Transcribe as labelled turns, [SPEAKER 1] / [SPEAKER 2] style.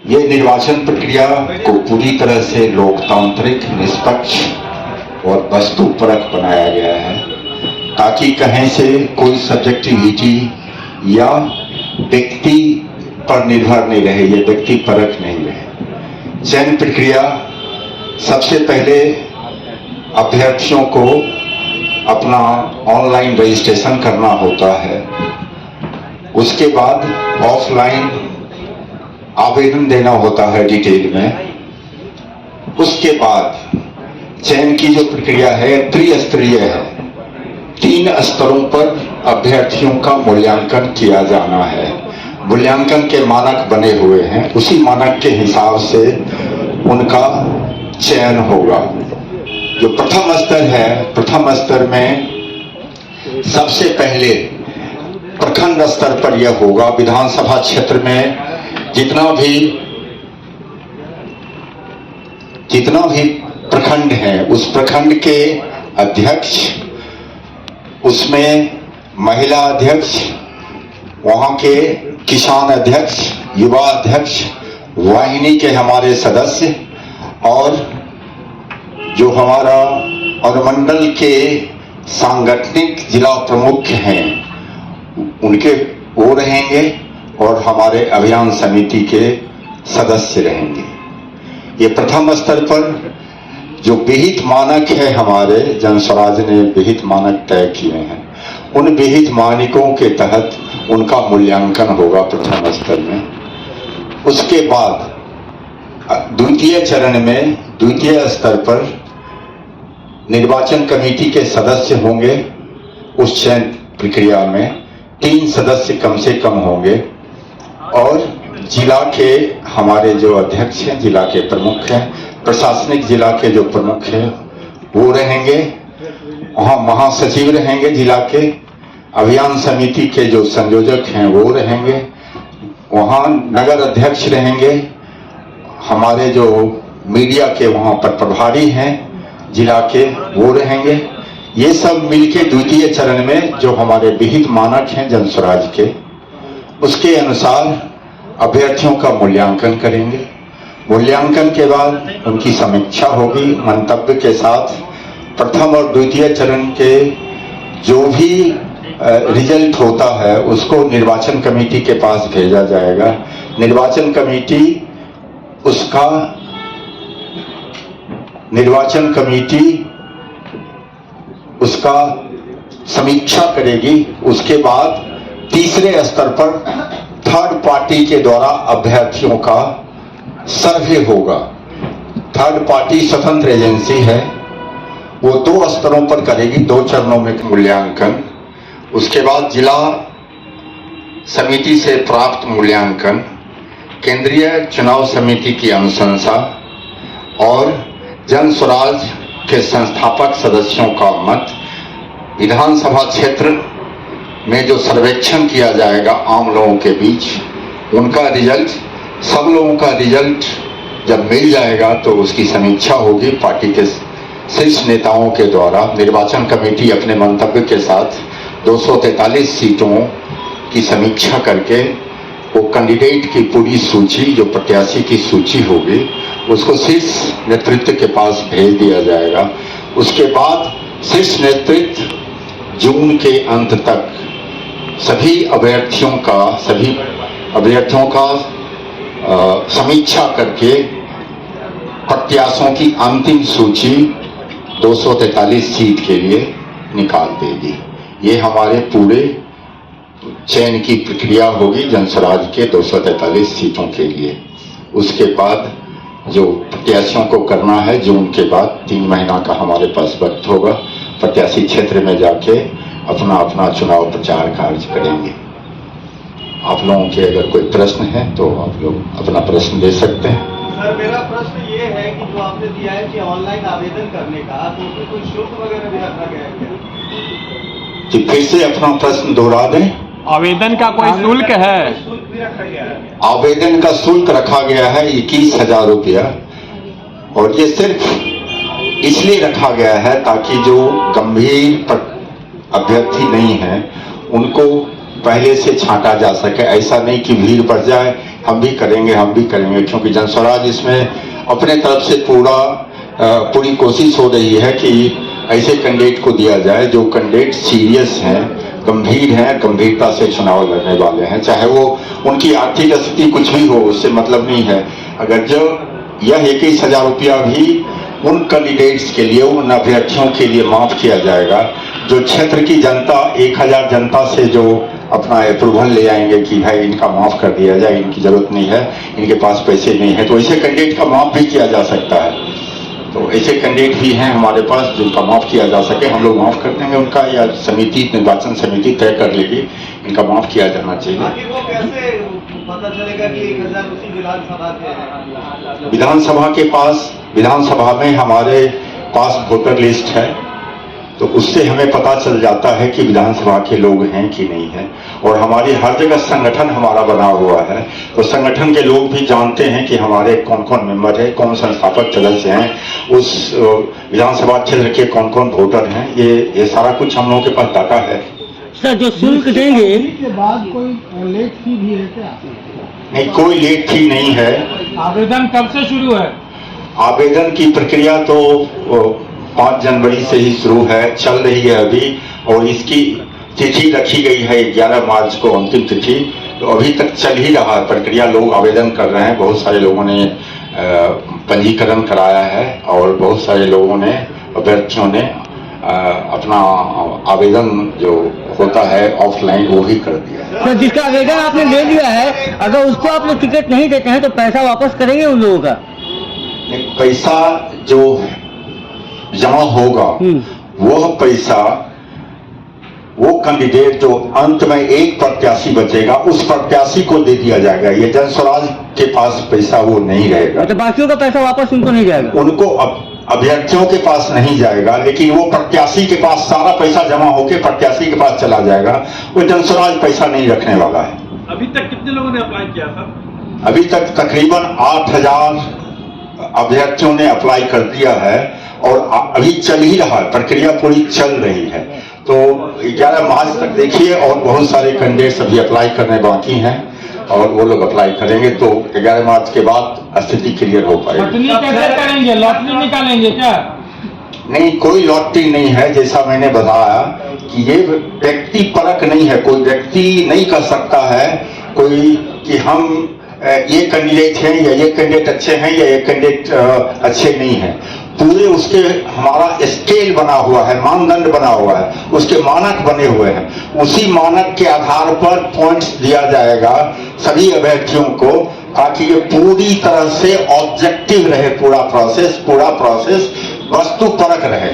[SPEAKER 1] ये निर्वाचन प्रक्रिया को पूरी तरह से लोकतांत्रिक, निष्पक्ष और वस्तुपरक बनाया गया है, ताकि कहीं से कोई सब्जेक्टिविटी या व्यक्ति पर निर्भर नहीं रहे, ये व्यक्ति परक नहीं रहे। चयन प्रक्रिया सबसे पहले अभ्यर्थियों को अपना ऑनलाइन रजिस्ट्रेशन करना होता है, उसके बाद ऑफलाइन आवेदन देना होता है डिटेल में। उसके बाद चयन की जो प्रक्रिया है त्रिस्तरीय है, 3 स्तरों पर अभ्यर्थियों का मूल्यांकन किया जाना है। मूल्यांकन के मानक बने हुए हैं, उसी मानक के हिसाब से उनका चयन होगा। जो प्रथम स्तर है, प्रथम स्तर में सबसे पहले प्रखंड स्तर पर यह होगा। विधानसभा क्षेत्र में जितना भी प्रखंड है, उस प्रखंड के अध्यक्ष, उसमें महिला अध्यक्ष, वहां के किसान अध्यक्ष, युवा अध्यक्ष, वाहिनी के हमारे सदस्य और जो हमारा अनुमंडल के सांगठनिक जिला प्रमुख हैं उनके वो रहेंगे और हमारे अभियान समिति के सदस्य रहेंगे। ये प्रथम स्तर पर जो विहित मानक है, हमारे जन स्वराज ने विहित मानक तय किए हैं, उन विहित मानकों के तहत उनका मूल्यांकन होगा प्रथम स्तर में। उसके बाद द्वितीय चरण में द्वितीय स्तर पर निर्वाचन कमेटी के सदस्य होंगे। उस चयन प्रक्रिया में 3 सदस्य कम से कम होंगे और जिला के हमारे जो अध्यक्ष हैं, जिला के प्रमुख हैं, प्रशासनिक जिला के जो प्रमुख हैं वो रहेंगे, वहाँ महासचिव रहेंगे जिला के, अभियान समिति के जो संयोजक हैं वो रहेंगे, वहाँ नगर अध्यक्ष रहेंगे, हमारे जो मीडिया के वहाँ पर प्रभारी हैं जिला के वो रहेंगे। ये सब मिलके द्वितीय चरण में जो हमारे विहित मानक हैं जन स्वराज के, उसके अनुसार अभ्यर्थियों का मूल्यांकन करेंगे। मूल्यांकन के बाद उनकी समीक्षा होगी मंतव्य के साथ। प्रथम और द्वितीय चरण के जो भी रिजल्ट होता है उसको निर्वाचन कमेटी के पास भेजा जाएगा। निर्वाचन कमेटी उसका समीक्षा करेगी। उसके बाद तीसरे स्तर पर थर्ड पार्टी के द्वारा अभ्यर्थियों का सर्वे होगा। थर्ड पार्टी स्वतंत्र एजेंसी है, वो 2 स्तरों पर करेगी, 2 चरणों में मूल्यांकन। उसके बाद जिला समिति से प्राप्त मूल्यांकन, केंद्रीय चुनाव समिति की अनुशंसा और जन स्वराज के संस्थापक सदस्यों का मत, विधानसभा क्षेत्र में जो सर्वेक्षण किया जाएगा आम लोगों के बीच, उनका रिजल्ट, सब लोगों का रिजल्ट जब मिल जाएगा तो उसकी समीक्षा होगी पार्टी के शीर्ष नेताओं के द्वारा। निर्वाचन कमेटी अपने मंतव्य के साथ 243 सीटों की समीक्षा करके वो कैंडिडेट की पूरी सूची, जो प्रत्याशी की सूची होगी, उसको शीर्ष नेतृत्व के पास भेज दिया जाएगा। उसके बाद शीर्ष नेतृत्व जून के अंत तक सभी अभ्यर्थियों का समीक्षा करके प्रत्याशियों की अंतिम सूची 243 सीट के लिए निकाल देगी। ये हमारे पूरे चयन की प्रक्रिया होगी जनस्वराज के 243 सीटों के लिए। उसके बाद जो प्रत्याशियों को करना है, जून के बाद 3 महीना का हमारे पास वक्त होगा। प्रत्याशी क्षेत्र में जाके अपना अपना चुनाव प्रचार कार्य करेंगे। आप लोगों के अगर कोई प्रश्न है तो आप लोग अपना प्रश्न दे सकते हैं।
[SPEAKER 2] सर, मेरा प्रश्न ये है कि जो आपने दिया है कि ऑनलाइन आवेदन करने का, तो उसमें कोई शुल्क वगैरह भी रखा गया है क्या?
[SPEAKER 1] जी, फिर से अपना प्रश्न दोहरा दें।
[SPEAKER 3] आवेदन का कोई शुल्क है?
[SPEAKER 2] शुल्क भी रखा गया है?
[SPEAKER 1] आवेदन का शुल्क रखा गया है 21,000 रुपया, और ये सिर्फ इसलिए रखा गया है ताकि जो गंभीर अभ्यर्थी नहीं है उनको पहले से छांटा जा सके। ऐसा नहीं कि भीड़ बढ़ जाए, हम भी करेंगे, क्योंकि जनस्वराज इसमें अपने तरफ से पूरी कोशिश हो रही है कि ऐसे कैंडिडेट को दिया जाए जो कैंडिडेट सीरियस हैं, गंभीर हैं, गंभीरता से चुनाव लड़ने वाले हैं, चाहे वो उनकी आर्थिक स्थिति कुछ भी हो, उससे मतलब नहीं है। अगर जो यह 21,000 रुपया भी उन कैंडिडेट्स के लिए, उन अभ्यर्थियों के लिए माफ किया जाएगा जो क्षेत्र की जनता 1,000 जनता से जो अपना अप्रूवल ले आएंगे कि भाई इनका माफ कर दिया जाए, इनकी जरूरत नहीं है, इनके पास पैसे नहीं है, तो ऐसे कैंडिडेट का माफ भी किया जा सकता है। तो ऐसे कैंडिडेट भी हैं हमारे पास जिनका माफ किया जा सके, हम लोग माफ कर देंगे उनका, या निर्वाचन समिति तय कर लेगी इनका माफ किया जाना चाहिए।
[SPEAKER 2] आखिर वो कैसे पता चलेगा कि 1,000 उसी विधानसभा के हैं? विधानसभा में हमारे पास वोटर लिस्ट है, तो उससे हमें पता चल जाता है कि विधानसभा के लोग हैं कि नहीं है। और हमारी हर जगह संगठन हमारा बना हुआ है, तो संगठन के लोग भी जानते हैं कि हमारे कौन कौन मेंबर है, कौन संस्थापक सदस्य हैं, उस विधानसभा क्षेत्र के कौन कौन वोटर हैं, ये सारा कुछ हम लोगों के पास डाटा है।
[SPEAKER 4] सर, जो शुल्क देंगे
[SPEAKER 5] के बाद कोई लेट फी भी है क्या?
[SPEAKER 1] नहीं, कोई लेट फी नहीं है।
[SPEAKER 5] आवेदन कब से शुरू है?
[SPEAKER 1] आवेदन की प्रक्रिया तो 5 जनवरी से ही शुरू है, चल रही है अभी, और इसकी तिथि रखी गई है 11 मार्च को, अंतिम तिथि। तो अभी तक चल ही रहा है प्रक्रिया, लोग आवेदन कर रहे हैं, बहुत सारे लोगों ने पंजीकरण कराया है और बहुत सारे लोगों ने, अभ्यर्थियों ने अपना आवेदन जो होता है ऑफलाइन वो भी कर दिया है।
[SPEAKER 4] सर, जिसका आवेदन आपने ले लिया है, अगर उसको आप लोग टिकट नहीं देते हैं तो पैसा वापस करेंगे उन लोगों का?
[SPEAKER 1] पैसा जो जमा होगा वह पैसा वो कैंडिडेट जो अंत में एक प्रत्याशी बचेगा उस प्रत्याशी को दे दिया जाएगा। ये जनस्वराज के पास पैसा वो नहीं रहेगा,
[SPEAKER 4] तो बाकियों का पैसा वापस उनको नहीं जाएगा?
[SPEAKER 1] उनको अभ्यर्थियों के पास नहीं जाएगा, लेकिन वो प्रत्याशी के पास सारा पैसा जमा होकर प्रत्याशी के पास चला जाएगा। वो जनस्वराज पैसा नहीं रखने वाला है।
[SPEAKER 3] अभी तक कितने लोगों ने अप्लाई किया सर?
[SPEAKER 1] अभी तक तकरीबन 8,000 अभ्यर्थियों ने अप्लाई कर दिया है और अभी चल ही रहा है, प्रक्रिया पूरी चल रही है। तो 11 मार्च तक देखिए, और बहुत सारे कैंडिडेट्स अभी अप्लाई करने बाकी हैं और वो लोग अप्लाई करेंगे, तो 11 मार्च के बाद स्थिति क्लियर हो पाएगी।
[SPEAKER 5] कैसे करेंगे? लॉटरी निकालेंगे क्या?
[SPEAKER 1] नहीं, कोई लॉटरी नहीं है। जैसा मैंने बताया कि ये व्यक्ति परख नहीं है, कोई व्यक्ति नहीं कर सकता है कोई कि हम ये कैंडिडेट हैं या ये कैंडिडेट अच्छे हैं या ये कैंडिडेट अच्छे नहीं हैं। पूरे उसके हमारा स्केल बना हुआ है, मानदंड बना हुआ है, उसके मानक बने हुए हैं। उसी मानक के आधार पर पॉइंट्स दिया जाएगा सभी अभ्यर्थियों को, ताकि ये पूरी तरह से ऑब्जेक्टिव रहे पूरा प्रोसेस वस्तु परक रहे।